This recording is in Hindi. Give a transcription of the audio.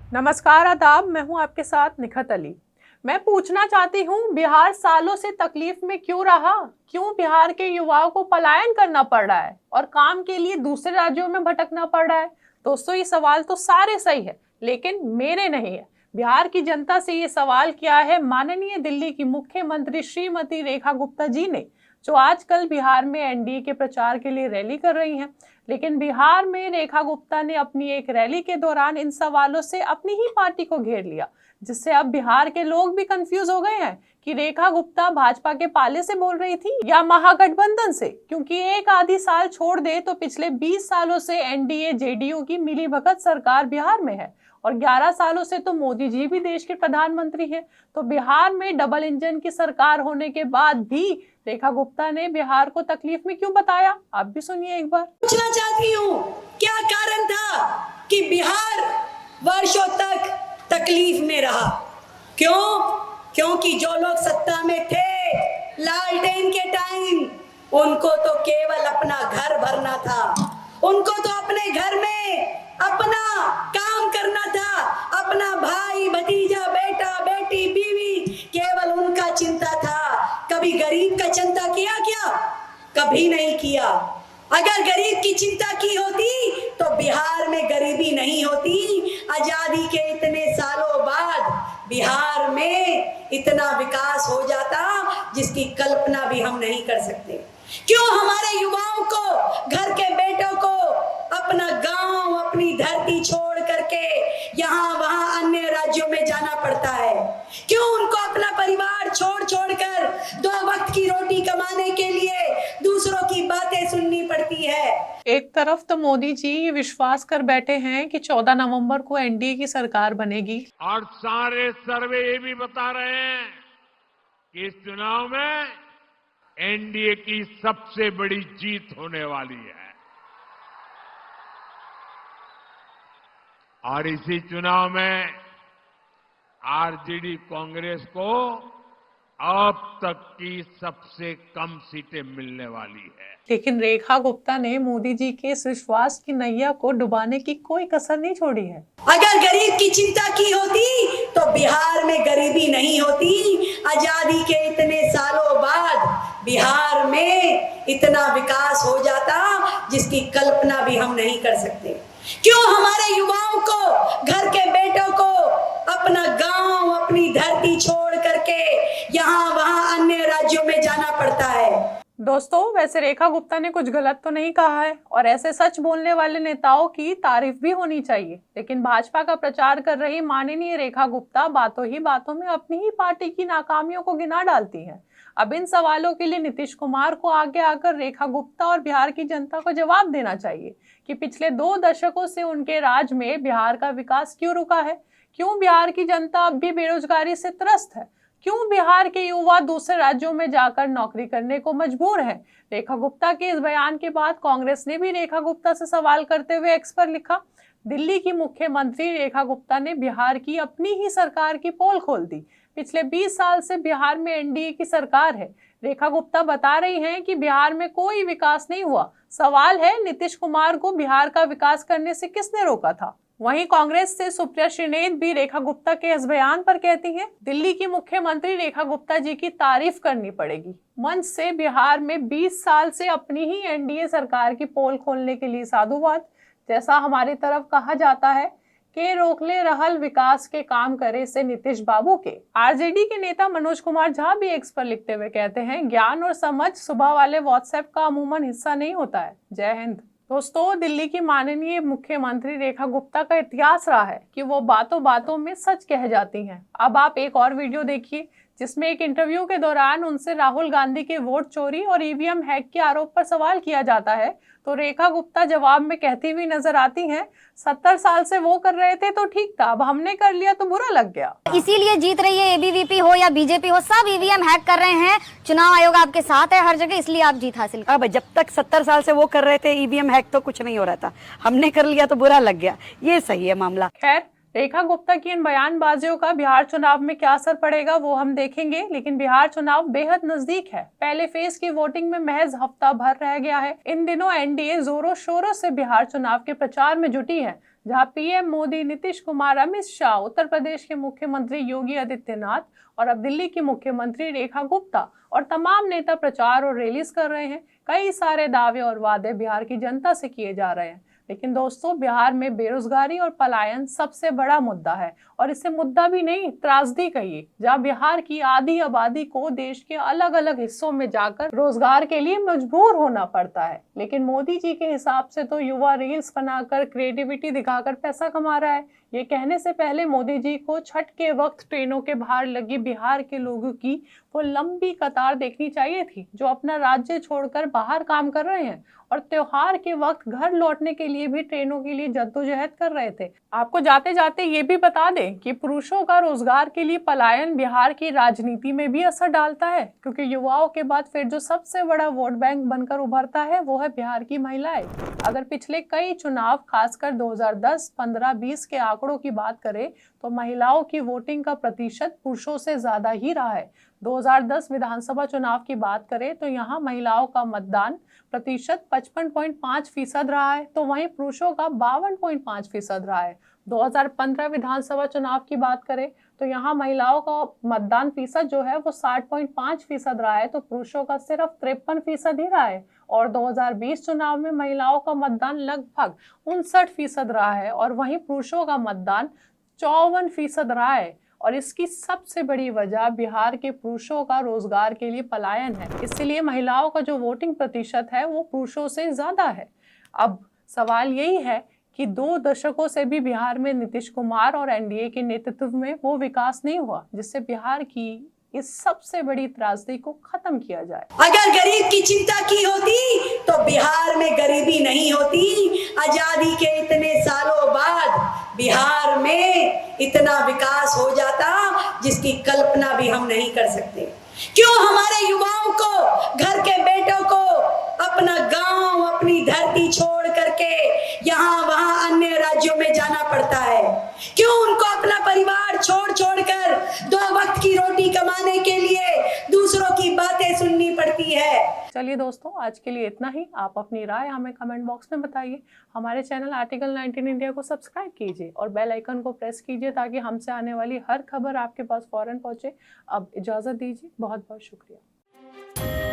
नमस्कार, आदाब। मैं हूं आपके साथ निखत अली। मैं पूछना चाहती हूं, बिहार सालों से तकलीफ में क्यों रहा? क्यों बिहार के युवाओं को पलायन करना पड़ रहा है और काम के लिए दूसरे राज्यों में भटकना पड़ रहा है? दोस्तों, ये सवाल तो सारे सही है, लेकिन मेरे नहीं है। बिहार की जनता से ये सवाल किया है माननीय दिल्ली की मुख्यमंत्री श्रीमती रेखा गुप्ता जी ने, जो आजकल बिहार में एनडीए के प्रचार के लिए रैली कर रही हैं। लेकिन बिहार में रेखा गुप्ता ने अपनी एक रैली के दौरान इन सवालों से अपनी ही पार्टी को घेर लिया, जिससे अब बिहार के लोग भी कंफ्यूज हो गए हैं कि रेखा गुप्ता भाजपा के पाले से बोल रही थी या महागठबंधन से, क्योंकि एक आधी साल छोड़ दे तो पिछले 20 सालों से एनडीए जेडीयू की मिलीभगत सरकार बिहार में है और 11 सालों से तो मोदी जी भी देश के प्रधानमंत्री हैं। तो बिहार में डबल इंजन की सरकार होने के बाद भी रेखा गुप्ता ने बिहार को तकलीफ में क्यों बताया? आप भी सुनिए एक बार। पूछना चाहती हूँ, क्या कारण था कि बिहार वर्षों तक तकलीफ में रहा? क्योंकि जो लोग सत्ता में थे लालटेन के टाइम, उनको तो केवल अपना घर भरना था, उनको तो अपने घर में अपना काम करना था, अपना भाई भतीजा बेटा बेटी बीवी, केवल उनका चिंता था। कभी गरीब का चिंता किया क्या? कभी नहीं किया। अगर गरीब की चिंता की होती तो बिहार में गरीबी नहीं होती। आजादी के इतने सालों बाद बिहार में इतना विकास हो जाता जिसकी कल्पना भी हम नहीं कर सकते। क्यों हमारे युवाओं को, घर के बेटों को अपना गांव, अपनी धरती छोड़ करके यहाँ वहां अन्य राज्यों में जाना पड़ता है? क्यों उनको अपना परिवार छोड़ कर 2 वक्त की रोटी कमाने के लिए दूसरों की बातें सुननी पड़ती है? एक तरफ तो मोदी जी ये विश्वास कर बैठे हैं कि 14 नवंबर को एनडीए की सरकार बनेगी, और सारे सर्वे ये भी बता रहे हैं कि इस चुनाव में एनडीए की सबसे बड़ी जीत होने वाली है। और इसी चुनाव में आरजेडी कांग्रेस को अब तक की सबसे कम सीटें मिलने वाली है। लेकिन रेखा गुप्ता ने मोदी जी के इस विश्वास की नैया को डुबाने की कोई कसर नहीं छोड़ी है। अगर गरीब की चिंता की होती तो बिहार में गरीबी नहीं होती। आजादी के इतने सालों बाद बिहार में इतना विकास हो जाता जिसकी कल्पना भी हम नहीं कर सकते। क्यों हमारे युवाओं को, घर के बेटों को अपना गांव, अपनी धरती छोड़ करके यहाँ वहां अन्य राज्यों में जाना पड़ता है? दोस्तों, वैसे रेखा गुप्ता ने कुछ गलत तो नहीं कहा है और ऐसे सच बोलने वाले नेताओं की तारीफ भी होनी चाहिए। लेकिन भाजपा का प्रचार कर रही माननीय रेखा गुप्ता बातों ही बातों में अपनी ही पार्टी की नाकामियों को गिना डालती हैं। अब इन सवालों के लिए नीतीश कुमार को आगे आकर रेखा गुप्ता और बिहार की जनता को जवाब देना चाहिए कि पिछले 2 दशकों से उनके राज में बिहार का विकास क्यों रुका है? क्यों बिहार की जनता अब भी बेरोजगारी से त्रस्त है? क्यों बिहार के युवा दूसरे राज्यों में जाकर नौकरी करने को मजबूर हैं? रेखा गुप्ता के इस बयान के बाद कांग्रेस ने भी रेखा गुप्ता से सवाल करते हुए एक्स पर लिखा, दिल्ली की मुख्यमंत्री रेखा गुप्ता ने बिहार की अपनी ही सरकार की पोल खोल दी। पिछले 20 साल से बिहार में एनडीए की सरकार है। रेखा गुप्ता बता रही हैं कि बिहार में कोई विकास नहीं हुआ। सवाल है, नीतीश कुमार को बिहार का विकास करने से किसने रोका था? वहीं कांग्रेस से सुप्रिया श्रीनेत भी रेखा गुप्ता के इस बयान पर कहती हैं, दिल्ली की मुख्यमंत्री रेखा गुप्ता जी की तारीफ करनी पड़ेगी। मंच से बिहार में 20 साल से अपनी ही एनडीए सरकार की पोल खोलने के लिए साधुवाद। जैसा हमारी तरफ कहा जाता है कि रोकले रहल विकास के काम करे से नीतीश बाबू के। आरजेडी के नेता मनोज कुमार झा भी एक्स पर लिखते हुए कहते हैं, ज्ञान और समझ सुबह वाले व्हाट्सएप का अमूमन हिस्सा नहीं होता है। जय हिंद। दोस्तों, दिल्ली की माननीय मुख्यमंत्री रेखा गुप्ता का इतिहास रहा है कि वो बातों बातों में सच कह जाती हैं। अब आप एक और वीडियो देखिए जिसमें एक इंटरव्यू के दौरान उनसे राहुल गांधी के वोट चोरी और ईवीएम हैक के आरोप पर सवाल किया जाता है, तो रेखा गुप्ता जवाब में कहती हुई नजर आती हैं, 70 साल से वो कर रहे थे तो ठीक था, अब हमने कर लिया तो बुरा लग गया। इसीलिए जीत रही है एबीवीपी हो या बीजेपी हो, सब ईवीएम हैक कर रहे हैं। चुनाव आयोग आपके साथ है हर जगह, इसलिए आप जीत हासिल कर। अब जब तक 70 साल से वो कर रहे थे ईवीएम हैक तो कुछ नहीं हो रहा था, हमने कर लिया तो बुरा लग गया, ये सही है मामला। खैर, रेखा गुप्ता की इन बयानबाजियों का बिहार चुनाव में क्या असर पड़ेगा वो हम देखेंगे, लेकिन बिहार चुनाव बेहद नजदीक है। पहले फेज की वोटिंग में महज हफ्ता भर रह गया है। इन दिनों एनडीए जोरों शोरों से बिहार चुनाव के प्रचार में जुटी है। जहां पीएम मोदी, नीतीश कुमार, अमित शाह, उत्तर प्रदेश के मुख्यमंत्री योगी आदित्यनाथ और अब दिल्ली की मुख्यमंत्री रेखा गुप्ता और तमाम नेता प्रचार और रैलीज कर रहे हैं। कई सारे दावे और वादे बिहार की जनता से किए जा रहे हैं। लेकिन दोस्तों, बिहार में बेरोजगारी और पलायन सबसे बड़ा मुद्दा है, और इसे मुद्दा भी नहीं, त्रासदी कहिए, जहां बिहार की आधी आबादी को देश के अलग अलग हिस्सों में जाकर रोजगार के लिए मजबूर होना पड़ता है। लेकिन मोदी जी के हिसाब से तो युवा रील्स बनाकर, क्रिएटिविटी दिखाकर पैसा कमा रहा है। ये कहने से पहले मोदी जी को छठ के वक्त ट्रेनों के बाहर लगी बिहार के लोगों की वो लंबी कतार देखनी चाहिए थी, जो अपना राज्य छोड़कर बाहर काम कर रहे हैं और त्योहार के वक्त घर लौटने के लिए भी ट्रेनों के लिए जद्दोजहद कर रहे थे। आपको जाते जाते ये भी बता दें कि पुरुषों का रोजगार के लिए पलायन बिहार की राजनीति में भी असर डालता है, क्योंकि युवाओं के बाद फिर जो सबसे बड़ा वोट बैंक बनकर उभरता है वो है बिहार की महिलाएं। अगर पिछले कई चुनाव, खासकर 2010, 15, 20 के आंकड़ों की बात करें तो महिलाओं की वोटिंग का प्रतिशत पुरुषों से ज्यादा ही रहा है। 2010 विधानसभा चुनाव की बात करें तो यहाँ महिलाओं का मतदान प्रतिशत 55.5% रहा है, तो वहीं पुरुषों का 52.5% रहा है। 2015 विधानसभा चुनाव की बात करें तो यहाँ महिलाओं का मतदान फीसद जो है वो 60.5% रहा है, तो पुरुषों का सिर्फ 53% ही रहा है। और 2020 चुनाव में महिलाओं का मतदान लगभग 59% रहा है, और वहीं पुरुषों का मतदान 54% रहा है। और इसकी सबसे बड़ी वजह बिहार के पुरुषों का रोजगार के लिए पलायन है, इसलिए महिलाओं का जो वोटिंग प्रतिशत है वो पुरुषों से ज्यादा है। अब सवाल यही है कि 2 दशकों से भी बिहार में नीतीश कुमार और एनडीए के नेतृत्व में वो विकास नहीं हुआ जिससे बिहार की इस सबसे बड़ी त्रासदी को खत्म किया जाए। अगर गरीब की चिंता की होती तो बिहार में गरीबी नहीं होती। आजादी के इतने सालों बाद बिहार में इतना विकास हो जाता जिसकी कल्पना भी हम नहीं कर सकते। क्यों हमारे युवाओं को, घर के बेटों को अपना गांव, अपनी धरती छोड़ करके यहाँ वहां अन्य राज्यों में जाना पड़ता है? क्यों उनको अपना परिवार छोड़ छोड़कर 2 वक्त की रोटी कमाने के लिए दूसरों की बातें सुननी पड़ती है? चलिए दोस्तों, आज के लिए इतना ही। आप अपनी राय हमें कमेंट बॉक्स में बताइए। हमारे चैनल आर्टिकल 19 इंडिया को सब्सक्राइब कीजिए और बेल आइकन को प्रेस कीजिए ताकि हमसे आने वाली हर खबर आपके पास फौरन पहुंचे। अब इजाजत दीजिए, बहुत बहुत शुक्रिया।